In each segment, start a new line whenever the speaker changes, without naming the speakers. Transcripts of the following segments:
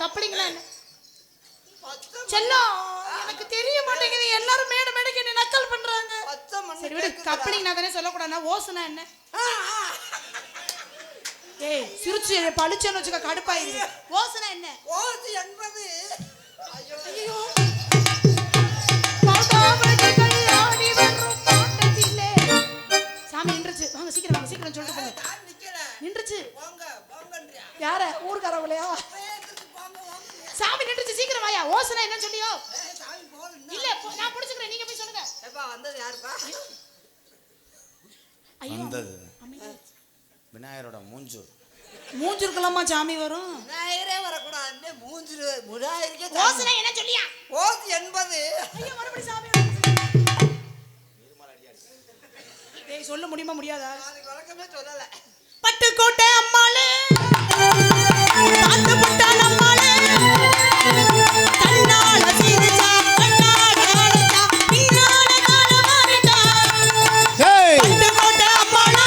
கப்பலிங்களா என்ன செல்லம்? எனக்கு தெரிய மாட்டேங்குது. எல்லாரும் மேட மேடைக்கு என்ன நக்கல் பண்றாங்க. சரி விடு, கப்பலிங் நான் தானே சொல்லக்கூடாது. ஓசுனா என்ன? ஏய் சிரிச்சு பளிச்சன்னு வச்சுக்க, கடுப்பாயிருது. ஓசுனா என்ன?
ஓசு என்பது ஐயோ
சாமி நின்றுச்சு. வாங்க சீக்கிரம் வாங்க, சீக்கிரம் சொல்லிட்டு போங்க. நின்றுச்சு. யார ஊர்காரவளையா? சாமி நின்றுச்சு, சீக்கிரம் வாயா. ஓசுனா என்னன்னு சொல்லியோ? இல்ல நான் புடிச்சுக்கிறேன், நீங்க போய் சொல்லுங்க.
எப்பா வந்தது யாருப்பா?
வந்தது விநாயகரோட மூஞ்சூர்.
மூஞ்சூருக்குலாமா சாமி வரும்?
விநாயகரே வரக்கூடாது, மூஞ்சூர் விநாயகருக்கே.
ஓசுனா என்ன சொல்லியா?
ஓசு என்பது
ஐயோ மறுபடியும் சாமி. டேய் சொல்ல முடியுமா முடியாதா?
அதுக்கு வழக்கமே சொல்லல.
பட்டுக்கோட்டை அம்மாளே பாத்து புட்டான் அம்மாளே கண்ணால சிரிச்சா கண்ணால அழகா நீனால காண மாறிட்டா. பட்டுக்கோட்டை அம்மாளே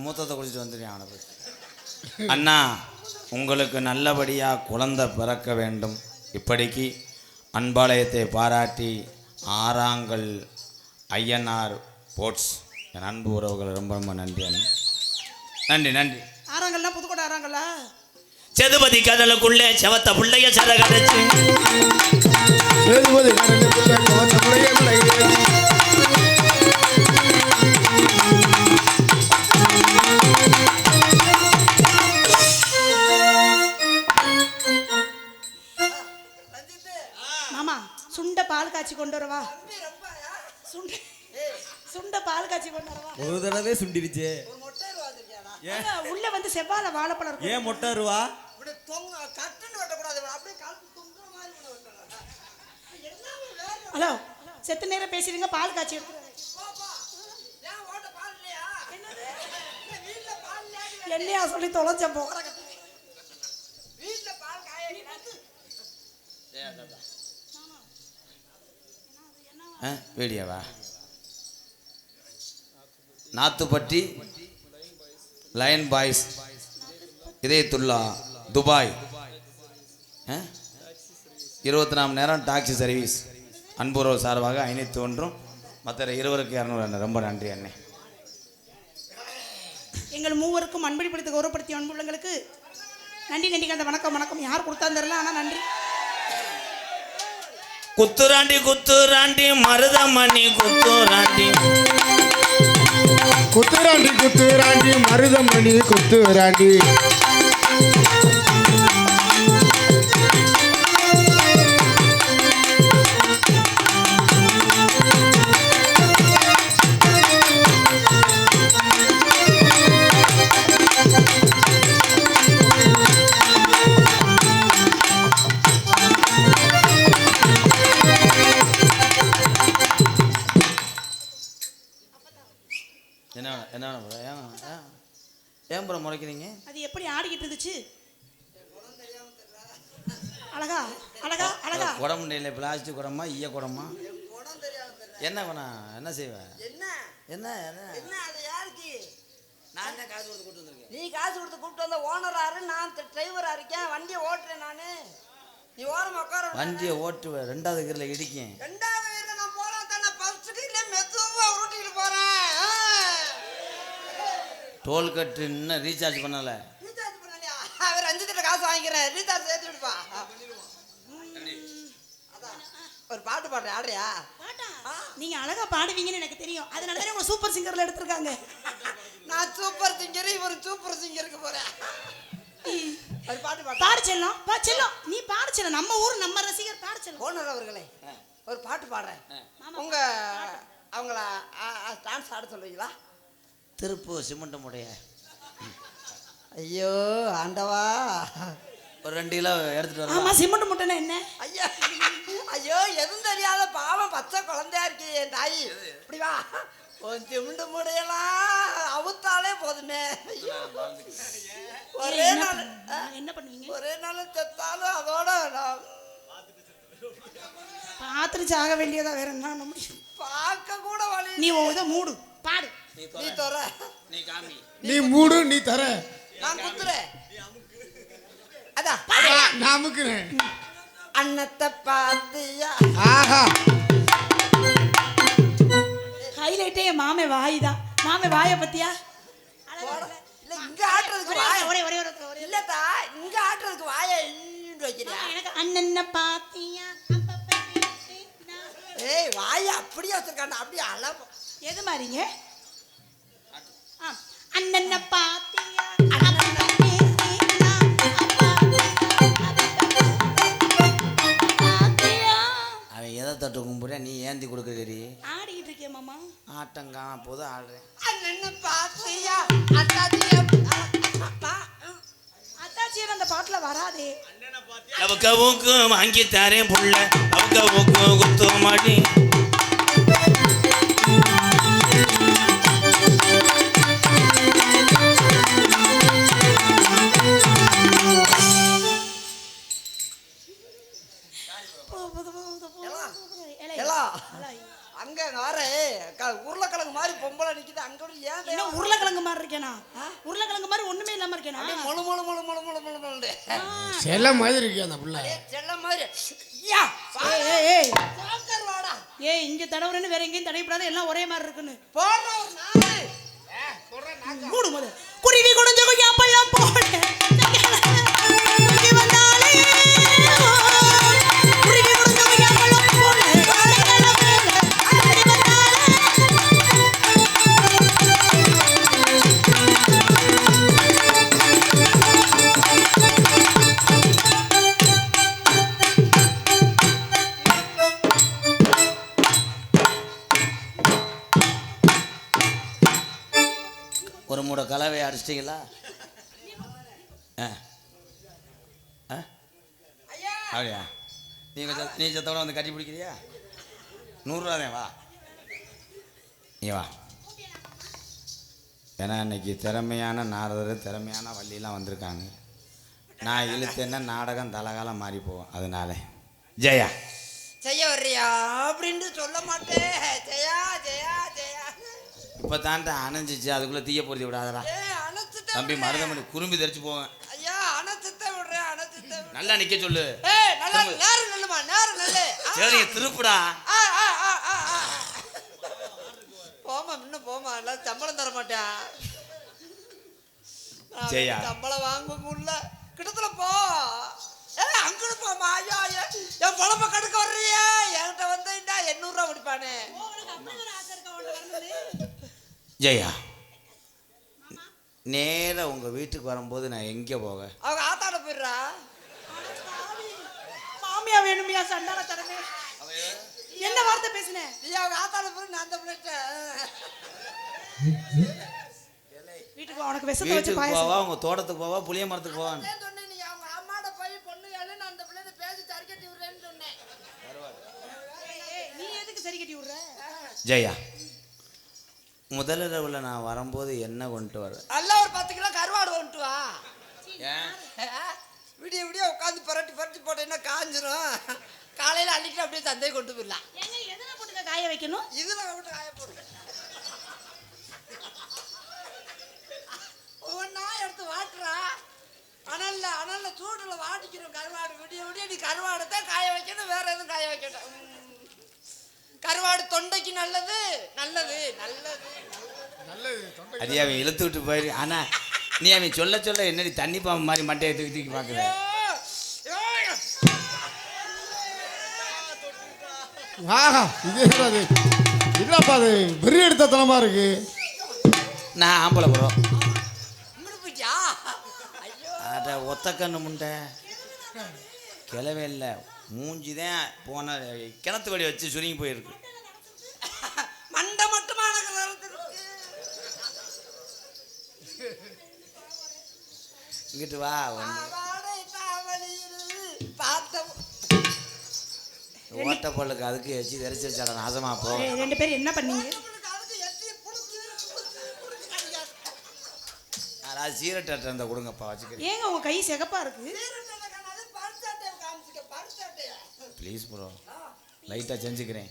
மூத்தத்தை குடிச்சிட்டு வந்துடுறேன் அவனை போய். அண்ணா உங்களுக்கு நல்லபடியாக குழந்தை பிறக்க வேண்டும். இப்படிக்கு அன்பாலயத்தை பாராட்டி ஆறாங்கல் ஐயனார் போட்ஸ் என் அன்பு உறவுகள் ரொம்ப ரொம்ப நன்றி அண்ணா. நன்றி நன்றி.
ஆறாங்கல்னா புதுக்கோட்டை ஆறாங்கல்லா?
செதுபதி கடலுக்குள்ளே செவத்த புள்ளைய சரகடைச்சு
செதுபதி கடலுக்குள்ளே செவத்த புள்ளைய
மாமா சுண்ட பால் காய்ச்சி கொண்டு வரவா? சுண்ட பால் காய்ச்சி கொண்டு வரவா?
ஒரு தடவை சுண்டிருச்சு.
உள்ள வந்து செவ்வாழை வாழைப்பழம் இருக்கும்.
ஏன் மொட்டை ரூவா?
இப்படி தொங்க கட்டுன்னு வெட்டக்கூடாது, அப்படியே கால் தொங்குற மாதிரி வெட்டணும்.
ஹலோ செத்து நேரம் பேசிடுங்க, பால் காய்ச்சி எடுத்துருங்க.
ஏன் ஓட்ட பால் இல்லையா? வீட்டுல பால் இல்லையா?
என்னையா சொல்லி தொலைச்ச போகிற
வீட்டுல பால் காய
வீடியோவா? நாத்துப்பட்டி லயன் பாய்ஸ் இதயத்துல்லா துபாய் 24 நேரம் டாக்ஸி சர்வீஸ் அன்புறவு சார்பாக 501 மற்ற 20க்கு 200. ரொம்ப நன்றி அண்ணே.
எங்கள் மூவருக்கும் அன்பளிப்படுத்த கௌரவப்படுத்திய அன்புள்ளங்களுக்கு நன்றி. நன்றி கண்ட வணக்கம். வணக்கம் யார் கொடுத்தா தெரியல, ஆனால் நன்றி.
குத்துராண்டி குத்துராண்டி மருதமணி குத்துராண்டி
குத்துராண்டி குத்துராண்டி மருதமணி குத்துராண்டி
ஏன் ப்ரோ முறைக்கிறீங்க?
அது எப்படி ஆடிக்கிட்டு இருந்துச்சு? அழகா அழகா அழகா.
குடமுண்டையில் பிளாஸ்டிக் குடமா ஈய குடமா? என்ன குணம்? என்ன செய்வேன்?
என்ன
என்ன என்ன
என்ன அது யாருக்கு?
நான் என்ன காசு கொடுத்து கூப்பிட்டு வந்திருக்கேன்?
நீ காசு கொடுத்து கூப்பிட்டு வந்த ஓனராரு, நான் டிரைவரா இருக்கேன். வண்டியை ஓட்டுறேன் நானு. நீ ஓரம் உட்கார.
வண்டியை ஓட்டுவேன், 2வது கீரில் இடிக்கேன்.
2வது வீட்டில் நான் போறேன் தானே, ஃபர்ஸ்ட் கீழே மெதுவா உருட்டிட்டு போறேன்.
டோல் கட்டு இன்னும் ரீசார்ஜ் பண்ணலை.
ரீசார்ஜ் பண்ணலையா? அவர் 5 திட்ட காசு வாங்கிக்கிறேன், ரீசார்ஜ் சேர்த்து விடுப்பா. ஒரு பாட்டு பாடுறேன், ஆடுறியா?
நீங்க அழகா பாடுவீங்கன்னு எனக்கு தெரியும். அதனால தான் உங்க சூப்பர் சிங்கர்ல எடுத்திருக்காங்க.
நான் சூப்பர் சிங்கர், இவர் சூப்பர் சிங்கருக்கு போறேன். ஒரு பாட்டு பாடு.
பாடு செல்லம், செல்லம் நீ பாடு செல்லம். நம்ம ஊர் நம்ம ரசிகர் பாடு செல்லம்.
ஓனர் அவர்களே, ஒரு பாட்டு பாடுறேன். உங்க அவங்கள டான்ஸ் ஆட சொல்லுவீங்களா?
திருப்பு சிமெண்ட் முடைய.
ஐயோ ஆண்டவா,
ஒரு 2 கிலோ எடுத்துட்டு வர.
ஆமா, சிமெண்ட் முட்டைனா என்ன?
ஐயா ஐயோ, எதுவும் தெரியாத பாவம் பச்சை குழந்தையா இருக்கு என் தாயி. இப்படி வா. உன் சிமெண்ட் மூடையெல்லாம் போதுமே. ஒரே நாள்
என்ன பண்ணுவீங்க?
ஒரே நாள் செத்தாலும் அதோட நான்
பாத்துட்டு சாக வேண்டியதா, வேற என்ன முடியும்?
பார்க்க கூட வழி.
நீ இதை மூடு, பாடு.
நீ தர,
நீ காமி,
நீ மூடு, நீ தர,
நான் குத்துறேன். அதான்
நான் அமுக்குறேன்.
அன்னத்தை பாத்தியா?
ஆஹா,
ஹைலைட்டே என் மாமே வாய் தான். மாமே வாயை பத்தியா?
இல்ல இங்க ஆட்டுறதுக்கு வாய
ஒரே ஒரே ஒரே ஒரே
இல்லதா, இங்க ஆட்டுறதுக்கு வாய வைக்கிறியா?
எனக்கு அண்ணன்ன பாத்தியா?
ஏய் வாய அப்படியே வச்சிருக்கானே, அப்படியே அளவு.
எது மாதிரிங்க? அண்ணன்ன பாத்தியா?
அவன் எதை தட்டு கும்பிட நீ ஏந்தி கொடுக்குறீ?
ஆடிக்கிட்டு இருக்கேன் மாமா.
ஆட்டங்கா போது ஆடுறேன்.
அண்ணன் பாத்தியா? அத்தாச்சியா?
அத்தாச்சியர் அந்த பாட்டுல வராதே.
அவக்கு வாங்கி தரேன் புள்ள, அவக்கு குத்து மாடி.
அங்க வர உருளைக்கிழங்கு மாதிரி பொம்பளை நிக்குது, அங்க ஏன்
என்ன உருளைக்கிழங்கு மாதிரி இருக்கேனா? உருளைக்கிழங்கு மாதிரி ஒண்ணுமே இல்லாம இருக்கேனா?
முழு முழு முழு முழு முழு முழு முழு
செல்ல மாதிரி இருக்கு அந்த புள்ள.
செல்ல மாதிரி.
ஏய் இங்க தடவுறேன்னு வேற எங்கேயும் தடவிப்படாத, எல்லாம் ஒரே மாதிரி இருக்குன்னு.
போடுற ஒரு நாள்
மூடு முத. குருவி குடிஞ்ச கொய்யாப்பழம் போல குருவி வந்தாலே, குருவி குடிஞ்ச கொய்யாப்பழம் போல
ஒரு மூட கலவையை அடிச்சிட்டிங்களா? அப்படியா? நீ சத்தோட வந்து கட்டி பிடிக்கிறியா? 100 ரூபா தான். வா நீ வா. ஏன்னா இன்னைக்கு திறமையான நாரதர், திறமையான வள்ளியெல்லாம் வந்திருக்காங்க. நான் இழுத்தேன்னா நாடகம் தலகாலம் மாறி போவோம். அதனால ஜெயா
செய்ய வர்றியா அப்படின்னு சொல்ல மாட்டேன். ஜெயா ஜெயா ஜெயா
இப்போ தான்ட்ட அணைஞ்சிச்சு, அதுக்குள்ளே தீய பொருத்தி விடாதடா தம்பி. மருதமணி குறும்பி தெரிச்சு போவேன்.
ஐயா அணைச்சிட்ட விடுறேன், அணைச்சிட்ட
நல்லா நிக்க சொல்லு.
நல்லா நேரம் நல்லுமா, நேரம் நல்லு.
சரிங்க திருப்புடா.
போமா இன்னும் போமா, எல்லாம் சம்பளம் தர மாட்டேன்.
ஜெயா
சம்பளம் வாங்க முடியல, கிட்டத்துல போ. அங்கிட்டு போமா. ஐயோ ஐயோ என் பொழப்ப கடுக்க வர்றியே, என்கிட்ட வந்து 800 ரூபா குடிப்பானே.
ஜெயா நேரா உங்க வீட்டுக்கு வரும்போது நான் எங்கே போக?
அவங்க ஆத்தாட போயிடுறா.
மாமியா வேணுமியா? சண்டால தரமே. என்ன வார்த்தை பேசுனேன்?
நீ அவங்க ஆத்தாட போய் நான் அந்த பிள்ளைட்ட
வீட்டுக்கு உனக்கு விஷத்தை வச்சு
வீட்டுக்கு
பாயசம்
போவா, உங்க தோட்டத்துக்கு போவா, புளிய மரத்துக்கு போவா.
சொன்னேன். நீ அவங்க அம்மாட போய் பொண்ணு ஏழு நான் அந்த பிள்ளைட்ட பேசி சரி கட்டி விடுறேன்னு சொன்னேன்.
நீ எதுக்கு சரி கட்டி விடுற?
ஜெயா முதலிரவுல நான் வரும்போது என்ன கொண்டு வர?
அல்ல ஒரு 10 கிலோ கருவாடு கொண்டு வா. விடிய விடிய உட்காந்து பரட்டி பரட்டி போட்டேன்னா காஞ்சிரும். காலையில அன்னைக்கு அப்படியே சந்தையை கொண்டு போயிடலாம்.
எங்க எதுல போட்டு காய வைக்கணும்?
இதுல போட்டு காய போடுங்க. ஒவ்வொன்னா எடுத்து வாட்டுறா. அனல்ல சூடுல வாட்டிக்கிறோம் கருவாடு. விடிய விடிய நீ கருவாடு தான் காய வைக்கணும், வேற எதுவும் காய வைக்கணும். கருவாடு தொண்டைக்கு நல்லது நல்லது நல்லது
நல்லது.
அது அவன் இழுத்து விட்டு போயிரு. ஆனா நீ அவன் சொல்ல சொல்ல என்னடி தண்ணி பாம்பு மாதிரி மண்டையை தூக்கி தூக்கி பார்க்குற.
ஆஹா, இது அது இல்லப்பா, அது பெரிய எடுத்த தனமா இருக்கு.
நான் ஆம்பளை போகிறோம்.
முடிப்பிச்சா? ஐயோ
அட ஒத்த கண்ணு முண்டை கிளவே இல்லை. மூஞ்சிதான் போன கிணத்து வடி வச்சு சுருங்கி போயிருக்கு.
மண்டை மட்டுமான
இங்கிட்டு வா. ஓட்ட பல்லுக்கு அதுக்கு வச்சு தெரிச்சிருச்சாட நாசமா போ.
2 பேரும் என்ன பண்ணீங்க?
யாராவது சீரட் அட்டை இருந்தால் கொடுங்கப்பா வச்சுக்கிறேன்.
ஏங்க உங்க கை சிகப்பா இருக்கு?
ப்ளீஸ் ப்ரோ, லைட்டாக செஞ்சுக்கிறேன்.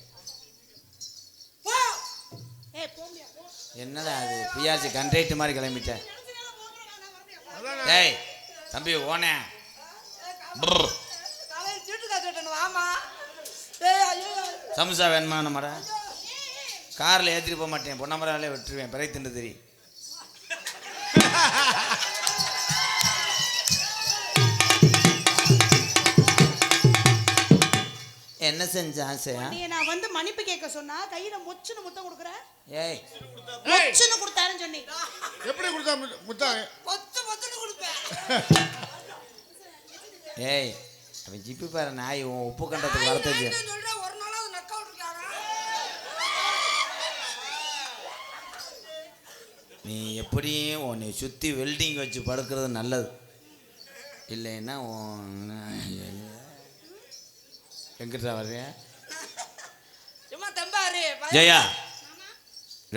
என்னடா அது பிஆர்சி கண்ட்ரைட்டு மாதிரி கிளம்பிட்டேன். டேய் தம்பி ஓனே சம்சா வேணுமா? நம்மட காரில் ஏற்றிட்டு போக மாட்டேன், பொன்னமராலே விட்டுருவேன், பிறகு திண்டு தெரியும். என்ன செஞ்ச ஆசையா?
நான் வந்து மன்னிப்பு கேட்க சொன்னா கையில மொச்சுன்னு முத்தம் கொடுக்குறேன்.
ஏய்
மொச்சுன்னு கொடுத்தாருன்னு சொன்னி.
எப்படி கொடுத்தா முத்தா?
பொத்துன்னு கொடுப்பேன்.
ஏய் அவன் ஜிப்பி பாரு நாய் உன் உப்பு கண்டத்துக்கு வரத்தச்சு.
ஒரு நாளாவது நக்க விட்டுருக்காரா?
நீ எப்படியும் உன்னை சுற்றி வெல்டிங் வச்சு படுக்கிறது நல்லது. இல்லைன்னா எங்கிட்ட வர்றியா?
சும்மா தம்பாரு
ஜெயா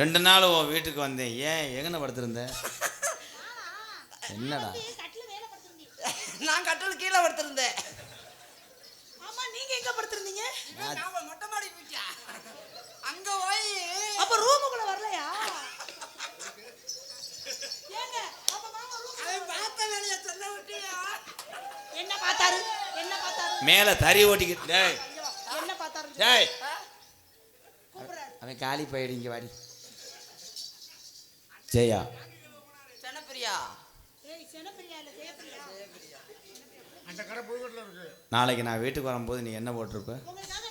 2 நாள் உன் வீட்டுக்கு வந்தேன். ஏன் எங்கன படுத்திருந்த? என்னடா?
நான் கட்டில் கீழே படுத்திருந்தேன்.
ஆமா நீங்க எங்க படுத்திருந்தீங்க?
மொட்டை மாடி போயிட்டா அங்க போய்.
அப்ப ரூமுக்குள்ள வரலையா? ஏங்க அப்ப மாமா ரூம்
அவன் பார்த்த வேலைய சொல்ல விட்டியா?
என்ன பார்த்தாரு? என்ன பார்த்தாரு?
மேலே தறி ஓட்டிக்கிட்டு. டேய்
என்ன பார்த்தாரு?
டேய்
கூப்பிடுறாரு.
அவன் காலி போயிடு. இங்கே வாடி ஜெயா.
செனப்பிரியா.
ஏய் செனப்பிரியா இல்ல ஜெயப்பிரியா.
அந்த கடை புதுக்கோட்டில் இருக்கு.
நாளைக்கு நான் வீட்டுக்கு வரும்போது நீ என்ன போட்டிருப்ப?
உங்களுக்காக